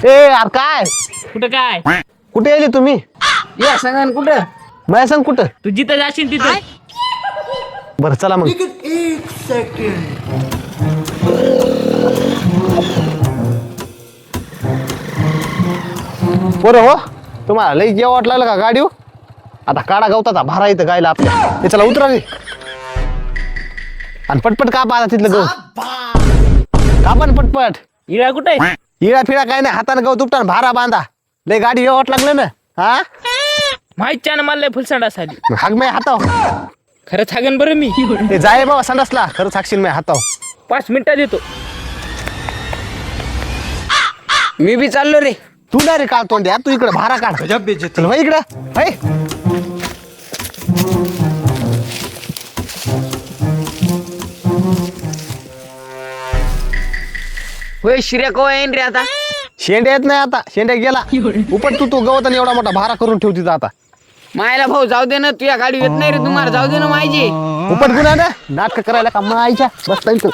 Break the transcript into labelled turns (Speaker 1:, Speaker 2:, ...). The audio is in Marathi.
Speaker 1: ए यार काय
Speaker 2: कुठं काय
Speaker 1: कुठे येली तुम्ही?
Speaker 3: या सांगा कुठं
Speaker 1: माझ्या सांग कुठं?
Speaker 2: तू जिथं जाशील तिथं.
Speaker 1: बरं चला मग. बरं हो, तुम्हाला लई जेव वाटलं का गाडी? आता काढा गवताचा भारा इथं गायला आपल्या. हे चला उतरा रे आणि पटपट कापा आता तिथलं गवत. कापा ना पटपट.
Speaker 2: इळा कुठे
Speaker 1: इळा फिळा काय नाही, हाताने गवत उपटा भारा बांधा. लय गाडी जेव वाट लागलं ना. हा
Speaker 2: माहित ना मला फुलसंडास आली.
Speaker 1: हाग मी हाताव.
Speaker 2: खरंच हागन बरं मी.
Speaker 1: ते जाय बाबा संडासला, खरंच हाकशील मी हाताव.
Speaker 2: 5 मिनिटात येतो.
Speaker 3: मी बी चाललो रे.
Speaker 1: तू नाही रे काढ तोंड्या, तू इकडे भारा काढ. चल भाई इकडं भाई.
Speaker 3: होय शिर्या कवा येईन रे आता?
Speaker 1: शेंड्या येत नाही आता, शेंड्या गेला. उपट तू गवत आणि एवढा मोठा भारा करून ठेव तिथं आता.
Speaker 3: मायला भाऊ जाऊ दे ना, तुझ्या गाडी येत नाही रे तुम्हाला, जाऊ दे ना माझी.
Speaker 1: उपट गुन्हा ना नाटक करायला का मायच्या बसता इथं.